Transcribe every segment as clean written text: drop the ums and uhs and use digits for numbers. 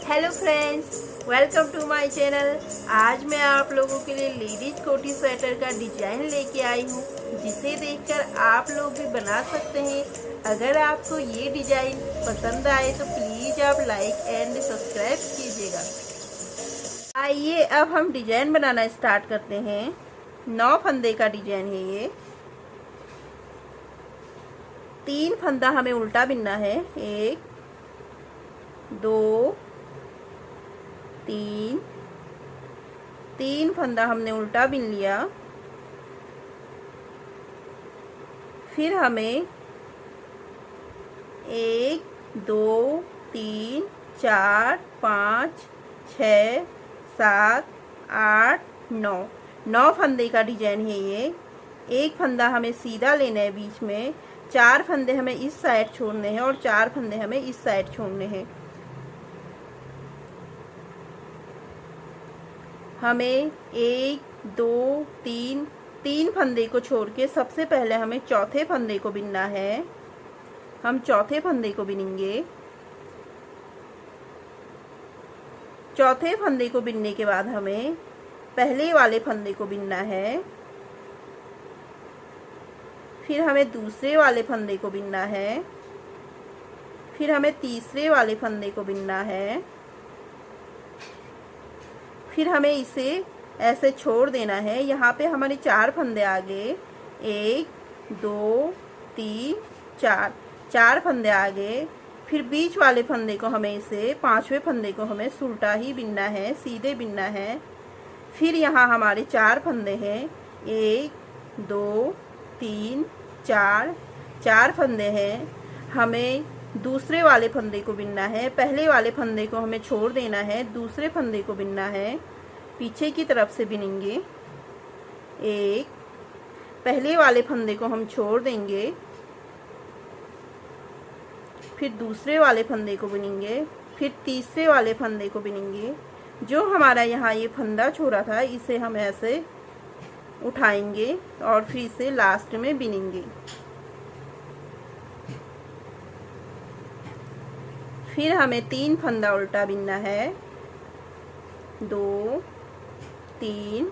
Hello friends, welcome to my channel. आज मैं आप लोगों के लिए लेडीज कोटी स्वेटर का डिजाइन लेके आई हूँ, जिसे देखकर आप लोग भी बना सकते हैं। अगर आपको ये डिजाइन पसंद आए तो प्लीज आप लाइक एंड सब्सक्राइब कीजिएगा। आइए अब हम डिजाइन बनाना स्टार्ट करते हैं। 9 फंदे का डिजाइन है ये। 3 फंदा हमें उल्टा बिनना है। 1 2 तीन फंदा हमने उल्टा बिन लिया। फिर हमें 1 2 3 4 5 6 7 8 9 फंदे का डिजाइन है ये। एक फंदा हमें सीधा लेना है बीच में। 4 फंदे हमें इस साइड छोड़ने हैं और 4 फंदे हमें इस साइड छोड़ने हैं। हमें 1 2 3 फंदे को छोड़ के सबसे पहले हमें चौथे फंदे को बिनना है। हम चौथे फंदे को बिनेंगे। चौथे फंदे को बिनने के बाद हमें पहले वाले फंदे को बिनना है। फिर हमें दूसरे वाले फंदे को बिनना है। फिर हमें तीसरे वाले फंदे को बिनना है। फिर हमें इसे ऐसे छोड़ देना है। यहाँ पे हमारे 4 फंदे आ गए। 1 2 3 4 फंदे आ गए। फिर बीच वाले फंदे को हमें इसे 5वें फंदे को हमें उल्टा ही बिनना है, सीधे बिनना है। फिर यहाँ हमारे 4 फंदे हैं। 1 2 3 4 फंदे हैं। हमें दूसरे वाले फंदे को बिनना है। पहले वाले फंदे को हमें छोड़ देना है, दूसरे फंदे को बिनना है। पीछे की तरफ से बिनेंगे। पहले वाले फंदे को हम छोड़ देंगे। फिर दूसरे वाले फंदे को बिनेंगे। फिर तीसरे वाले फंदे को बिनेंगे। जो हमारा यहाँ ये फंदा छोड़ा था इसे हम ऐसे उठाएंगे और फिर इसे लास्ट में बिनेंगे। फिर हमें 3 फंदा उल्टा बिनना है। 2 3।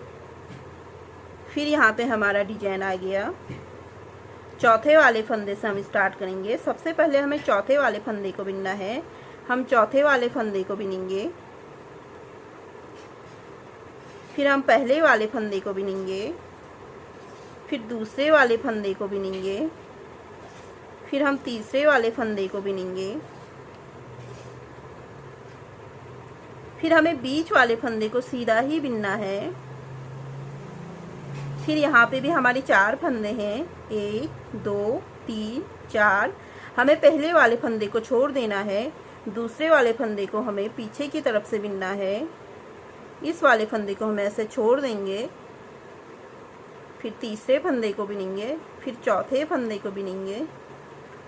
फिर यहाँ पे हमारा डिजाइन आ गया। चौथे वाले फंदे से हम स्टार्ट करेंगे। सबसे पहले हमें चौथे वाले फंदे को बिनना है। हम चौथे वाले फंदे को बिनेंगे। फिर हम पहले वाले फंदे को बिनेंगे। फिर दूसरे वाले फंदे को बिनेंगे। फिर हम तीसरे वाले फंदे को बिनेंगे। फिर हमें बीच वाले फंदे को सीधा ही बिनना है। फिर यहाँ पे भी हमारे 4 फंदे हैं। 1 2 3 4। हमें पहले वाले फंदे को छोड़ देना है। दूसरे वाले फंदे को हमें पीछे की तरफ से बिनना है। इस वाले फंदे को हम ऐसे छोड़ देंगे। फिर तीसरे फंदे को बिनेंगे। फिर चौथे फंदे को बिनेंगे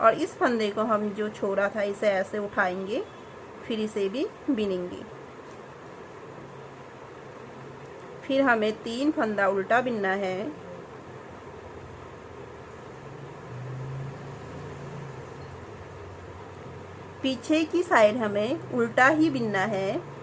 और इस फंदे को हम जो छोड़ा था इसे ऐसे उठाएंगे। फिर इसे भी बिनेंगे। फिर हमें 3 फंदा उल्टा बिनना है। पीछे की साइड हमें उल्टा ही बिनना है।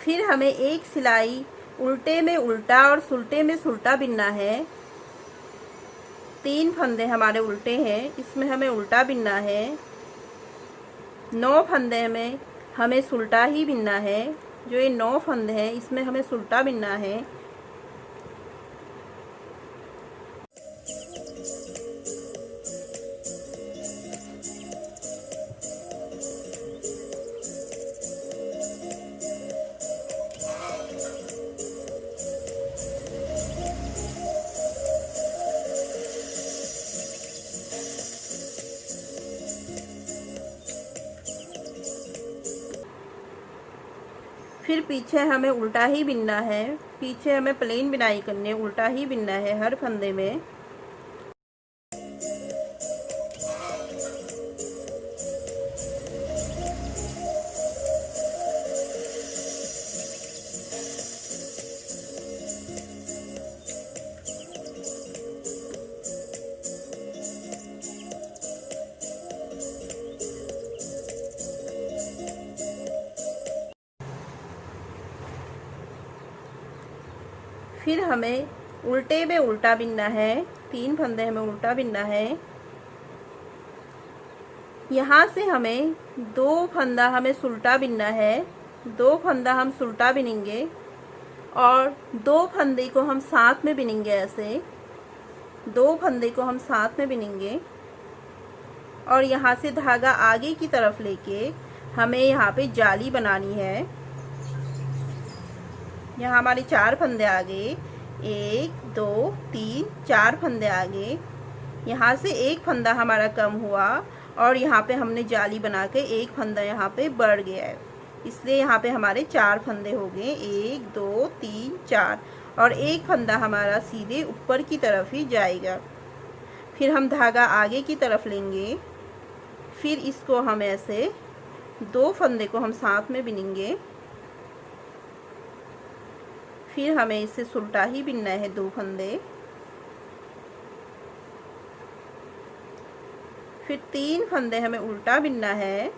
फिर हमें एक सिलाई उल्टे में उल्टा और सुल्टे में सुल्टा बिनना है। 3 फंदे हमारे उल्टे हैं, इसमें हमें उल्टा बिनना है। 9 फंदे में हमें सुल्टा ही बिनना है। जो ये 9 फंदे हैं इसमें हमें सुल्टा बिनना है। फिर पीछे हमें उल्टा ही बिनना है, पीछे हमें प्लेन बिनाई करनी है, उल्टा ही बिनना है हर फंदे में। फिर हमें उल्टे में उल्टा बिनना है, 3 फंदे हमें उल्टा बिनना है। यहाँ से हमें 2 फंदा हमें सुल्टा बिनना है, 2 फंदा हम सुल्टा बिनेंगे और 2 फंदे को हम साथ में बिनेंगे। ऐसे 2 फंदे को हम साथ में बिनेंगे और यहाँ से धागा आगे की तरफ लेके हमें यहाँ पे जाली बनानी है। यहाँ हमारे 4 फंदे आ गए, 1 2 3 4 फंदे आ गए। यहाँ से एक फंदा हमारा कम हुआ और यहाँ पे हमने जाली बना के एक फंदा यहाँ पे बढ़ गया है, इसलिए यहाँ पे हमारे 4 फंदे हो गए, 1 2 3 4, और एक फंदा हमारा सीधे ऊपर की तरफ ही जाएगा। फिर हम धागा आगे की तरफ लेंगे, फिर इसको हम ऐसे 2 फंदे को हम साथ में बिनेंगे। फिर हमें इसे सुल्टा ही बिनना है 2 फंदे। फिर 3 फंदे हमें उल्टा बिनना है।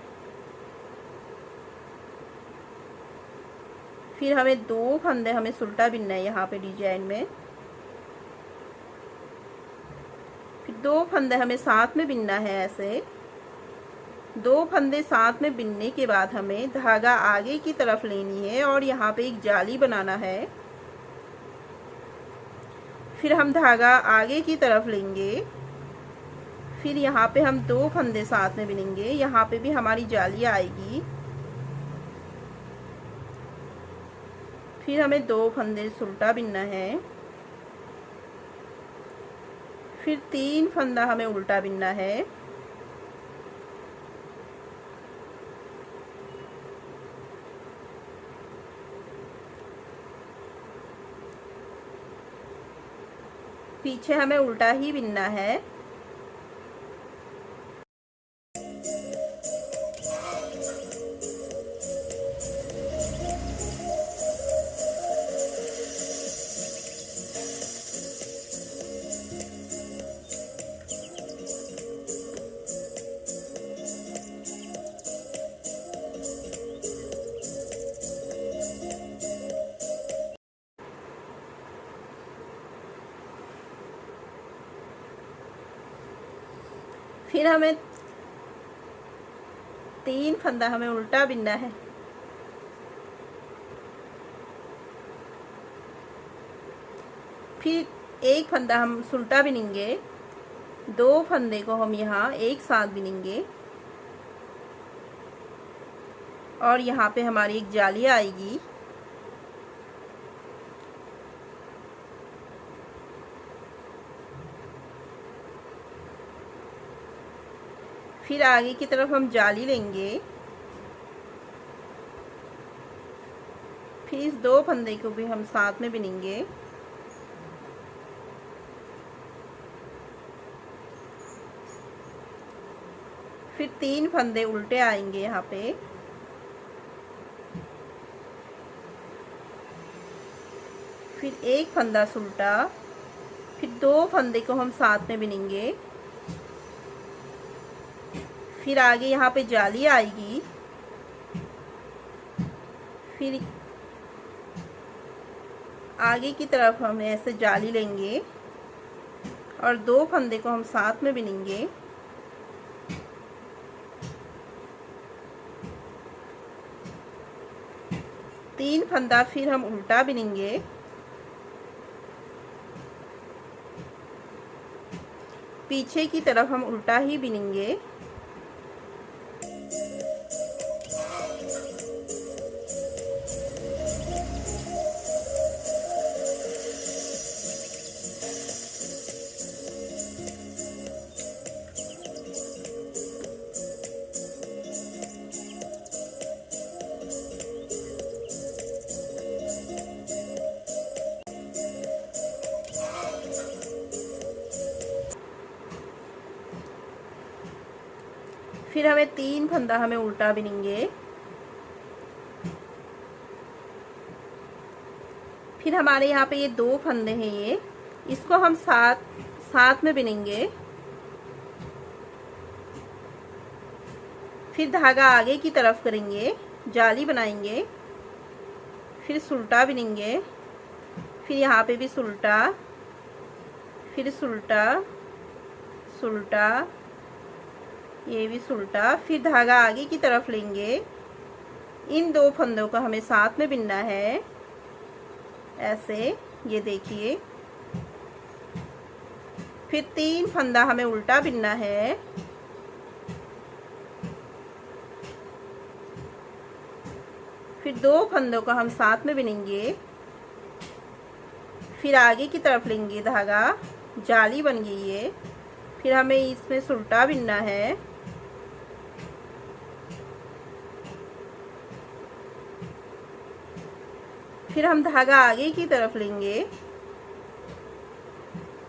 फिर हमें 2 फंदे हमें सुल्टा बिनना है यहाँ पे डिजाइन में। फिर 2 फंदे हमें साथ में बिनना है। ऐसे 2 फंदे साथ में बिनने के बाद हमें धागा आगे की तरफ लेनी है और यहाँ पे एक जाली बनाना है। फिर हम धागा आगे की तरफ लेंगे, फिर यहाँ पे हम 2 फंदे साथ में बिनेंगे, यहाँ पे भी हमारी जाली आएगी। फिर हमें 2 फंदे सुल्टा बिनना है। फिर 3 फंदा हमें उल्टा बिनना है। पीछे हमें उल्टा ही बिनना है। फिर हमें 3 फंदा हमें उल्टा बिनना है। फिर एक फंदा हम सुल्टा बिनेंगे, 2 फंदे को हम यहाँ एक साथ बिनेंगे और यहाँ पे हमारी एक जाली आएगी। फिर आगे की तरफ हम जाली लेंगे। फिर इस 2 फंदे को भी हम साथ में बिनेंगे। फिर 3 फंदे उल्टे आएंगे यहाँ पे। फिर एक फंदा सुल्टा, फिर 2 फंदे को हम साथ में बिनेंगे। फिर आगे यहाँ पे जाली आएगी। फिर आगे की तरफ हम ऐसे जाली लेंगे और 2 फंदे को हम साथ में बिनेंगे। तीन फंदा फिर हम उल्टा बिनेंगे। पीछे की तरफ हम उल्टा ही बिनेंगे। फिर हमें 3 फंदा हमें उल्टा बिनेंगे। फिर हमारे यहाँ पे ये 2 फंदे हैं, ये इसको हम साथ में बिनेंगे। फिर धागा आगे की तरफ करेंगे, जाली बनाएंगे, फिर सुलटा बिनेंगे, फिर यहाँ पे भी सुलटा, फिर सुलटा सुलटा, ये भी सुलटा, फिर धागा आगे की तरफ लेंगे। इन 2 फंदों को हमें साथ में बिनना है ऐसे, ये देखिए। फिर 3 फंदा हमें उल्टा बिनना है। फिर 2 फंदों को हम साथ में बिनेंगे। फिर आगे की तरफ लेंगे धागा, जाली बन गई है। फिर हमें इसमें सुलटा बिनना है। फिर हम धागा आगे की तरफ लेंगे,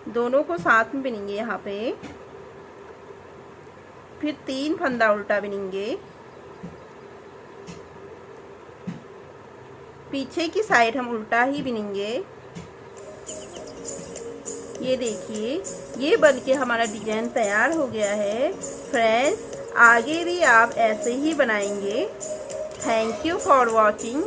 दोनों को साथ में बिनेंगे यहाँ पे। फिर 3 फंदा उल्टा बिनेंगे। पीछे की साइड हम उल्टा ही बिनेंगे। ये देखिए, ये बन के हमारा डिजाइन तैयार हो गया है। फ्रेंड्स, आगे भी आप ऐसे ही बनाएंगे। Thank you for watching.